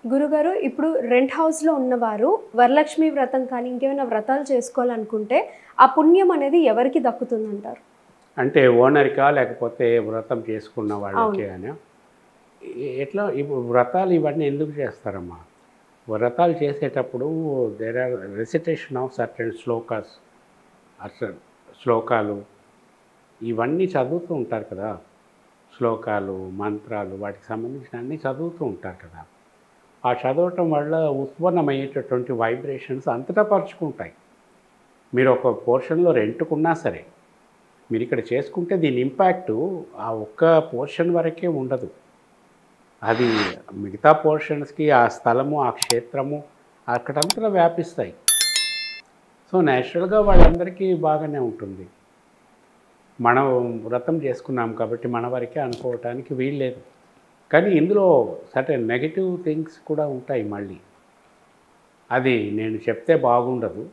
గురుగారు ఇప్పుడు రెంట్ హౌస్‌లో ఉన్నవారు వరలక్ష్మి వ్రతం కానీ ఇంకేమైనా వ్రతాలు చేసుకోవాలనుకుంటే ఆ పుణ్యం అనేది ఎవరికి దక్కుతుందంటారు? అంటే ఓనర్‌కా లేకపోతే వ్రతం చేసుకున్న వాళ్ళకే అవును. అనా? ఎట్లా ఇప్పుడు వ్రతాలు ఇవన్నీ ఎందుకు చేస్తారమ్మా? వ్రతాలు చేసేటప్పుడు there are recitation of certain shlokas అసలు శ్లోకాలు ఇవన్నీ చదువుతూ ఉంటారు కదా! శ్లోకాలు, మంత్రాలు వాటికి సంబంధించిన అన్నీ చదువుతూ ఉంటారు కదా! ఆ చదవటం వల్ల ఉత్పన్నమయ్యేటటువంటి వైబ్రేషన్స్ అంతటా పరుచుకుంటాయి. మీరు ఒక పోర్షన్‌లో రెంట్‌కున్నా సరే, మీరిక్కడ చేసుకుంటే దీని ఇంపాక్టు ఆ ఒక్క పోర్షన్ వరకే ఉండదు. అది మిగతా పోర్షన్స్‌కి ఆ స్థలము, ఆ క్షేత్రము అక్కడంతటా వ్యాపిస్తాయి. సో, నేచురల్‌గా వాళ్ళందరికీ బాగానే ఉంటుంది. మనం వ్రతం చేసుకున్నాం కాబట్టి మన వరకే అనుకోవటానికి వీల్లేదు. కానీ ఇందులో సర్టెన్ నెగెటివ్ థింగ్స్ కూడా ఉంటాయి మళ్ళీ. అది నేను చెప్తే బాగుండదు.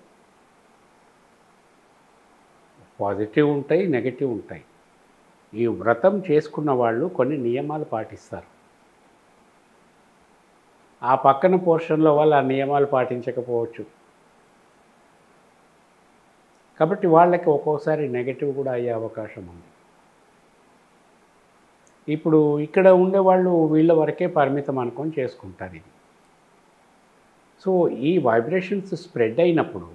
పాజిటివ్ ఉంటాయి, నెగెటివ్ ఉంటాయి. ఈ వ్రతం చేసుకున్న వాళ్ళు కొన్ని నియమాలు పాటిస్తారు. ఆ పక్కన పోర్షన్‌లో వాళ్ళు ఆ నియమాలు పాటించకపోవచ్చు. కాబట్టి వాళ్ళకి ఒక్కోసారి నెగెటివ్ కూడా అయ్యే అవకాశం ఉంది. ఇప్పుడు ఇక్కడ ఉండేవాళ్ళు వీళ్ళ వరకే పరిమితం అనుకొని చేసుకుంటారు ఇది. సో, ఈ వైబ్రేషన్స్ స్ప్రెడ్ అయినప్పుడు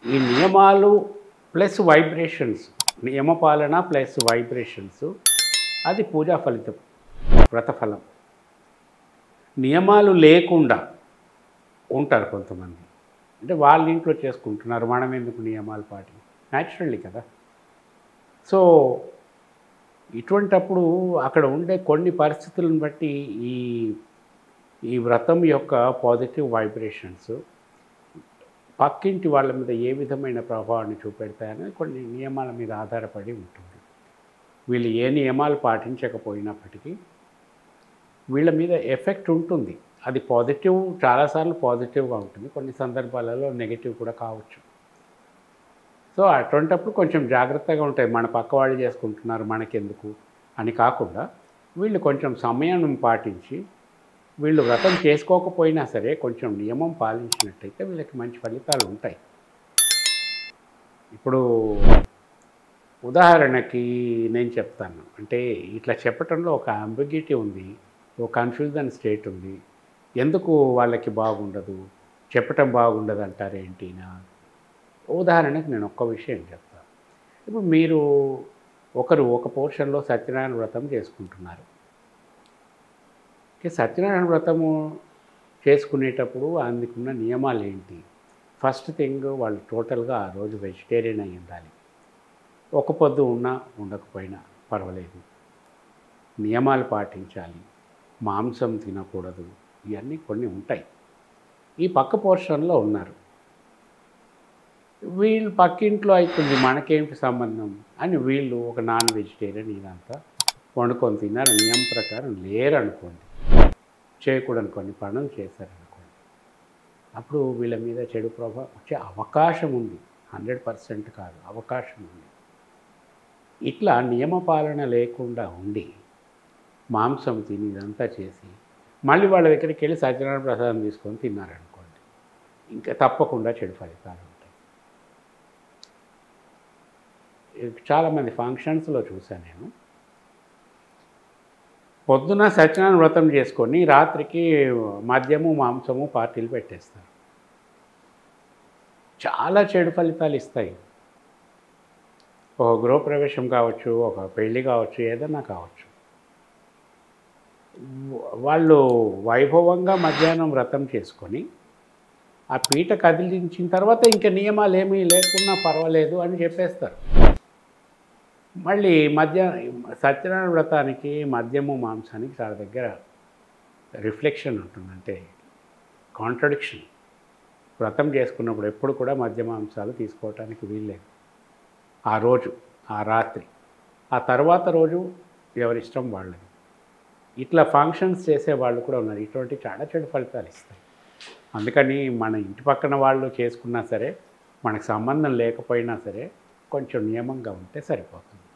ఈ నియమాలు ప్లస్ వైబ్రేషన్స్, నియమపాలన ప్లస్ వైబ్రేషన్స్ అది పూజా ఫలితం, వ్రతఫలం. నియమాలు లేకుండా ఉంటారు కొంతమంది. అంటే వాళ్ళ ఇంట్లో చేసుకుంటున్నారు. మనం ఎందుకు నియమాలు న్యాచురల్లీ కదా! సో, ఇటువంటప్పుడు అక్కడ ఉండే కొన్ని పరిస్థితులను బట్టి ఈ ఈ వ్రతం యొక్క పాజిటివ్ వైబ్రేషన్స్ పక్కింటి వాళ్ళ మీద ఏ విధమైన ప్రభావాన్ని చూపెడతాయని కొన్ని నియమాల మీద ఆధారపడి ఉంటుంది. వీళ్ళు ఏ నియమాలు పాటించకపోయినప్పటికీ వీళ్ళ మీద ఎఫెక్ట్ ఉంటుంది. అది పాజిటివ్, చాలాసార్లు పాజిటివ్‌గా ఉంటుంది. కొన్ని సందర్భాలలో నెగెటివ్ కూడా కావచ్చు. సో, అటువంటప్పుడు కొంచెం జాగ్రత్తగా ఉంటాయి. మన పక్క వాళ్ళు చేసుకుంటున్నారు మనకెందుకు అని కాకుండా వీళ్ళు కొంచెం సమయం పాటించి వీళ్ళు వ్రతం చేసుకోకపోయినా సరే కొంచెం నియమం పాలించినట్టయితే వీళ్ళకి మంచి ఫలితాలు ఉంటాయి. ఇప్పుడు ఉదాహరణకి నేను చెప్తాను. అంటే ఇట్లా చెప్పటంలో ఒక అంబిగ్యూటీ ఉంది. ఒక కన్‌ఫ్యూజన్ స్టేట్ ఉంది. ఎందుకు వాళ్ళకి బాగుండదు? చెప్పటం బాగుండదంటారేంటినా? ఉదాహరణకి నేను ఒక్క విషయం చెప్తా. ఇప్పుడు మీరు ఒక పోర్షన్‌లో సత్యనారాయణ వ్రతం చేసుకుంటున్నారు. సత్యనారాయణ వ్రతము చేసుకునేటప్పుడు అందుకున్న నియమాలేంటి? ఫస్ట్ థింగ్ వాళ్ళు టోటల్‌గా ఆ రోజు వెజిటేరియన్ అయి ఉండాలి. ఒక పొద్దు ఉన్నా, ఉండకపోయినా పర్వాలేదు. నియమాలు పాటించాలి. మాంసం తినకూడదు. ఇవన్నీ కొన్ని ఉంటాయి. ఈ పక్క పోర్షన్‌లో ఉన్నారు. వీళ్ళు పక్కింట్లో అయితుంది మనకేంటి సంబంధం అని వీళ్ళు ఒక నాన్ వెజిటేరియన్ ఇదంతా వండుకొని తిన్నారు. నియమం ప్రకారం లేరనుకోండి. చేయకూడని కొన్ని పనులు చేశారనుకోండి. అప్పుడు వీళ్ళ మీద చెడు ప్రభావం వచ్చే అవకాశం ఉంది. 100% కాదు, అవకాశం ఉంది. ఇట్లా నియమపాలన లేకుండా ఉండి మాంసం తిని ఇదంతా చేసి మళ్ళీ వాళ్ళ దగ్గరికి వెళ్ళి సత్యనారాయణ ప్రసాదం తీసుకొని తిన్నారనుకోండి, ఇంకా తప్పకుండా చెడు ఫలితాలు ఉంటాయి. చాలామంది ఫంక్షన్స్లో చూశాను నేను. పొద్దున సత్యనారాయణ వ్రతం చేసుకొని రాత్రికి మద్యము, మాంసము పార్టీలు పెట్టేస్తారు. చాలా చెడు ఫలితాలు ఇస్తాయి. ఒక గృహప్రవేశం కావచ్చు, ఒక పెళ్ళి కావచ్చు, ఏదన్నా కావచ్చు. వాళ్ళు వైభవంగా మధ్యాహ్నం వ్రతం చేసుకొని ఆ పీట కదిలించిన తర్వాత ఇంక నియమాలేమీ లేకున్నా పర్వాలేదు అని చెప్పేస్తారు. మళ్ళీ సత్యనారాయణ వ్రతానికి మద్యము, మాంసానికి చాలా దగ్గర రిఫ్లెక్షన్ ఉంటుంది. అంటే కాంట్రడిక్షన్. వ్రతం చేసుకున్నప్పుడు ఎప్పుడు కూడా మద్య, మాంసాలు తీసుకోవటానికి వీల్లేదు. ఆ రోజు, ఆ రాత్రి. ఆ తర్వాత రోజు ఎవరిష్టం వాళ్ళది. ఇట్లా ఫంక్షన్స్ చేసేవాళ్ళు కూడా ఉన్నారు. ఇటువంటి చాలా చెడు ఫలితాలు ఇస్తాయి. అందుకని మన ఇంటి పక్కన వాళ్ళు చేసుకున్నా సరే, మనకు సంబంధం లేకపోయినా సరే కొంచెం నియమంగా ఉంటే సరిపోతుంది.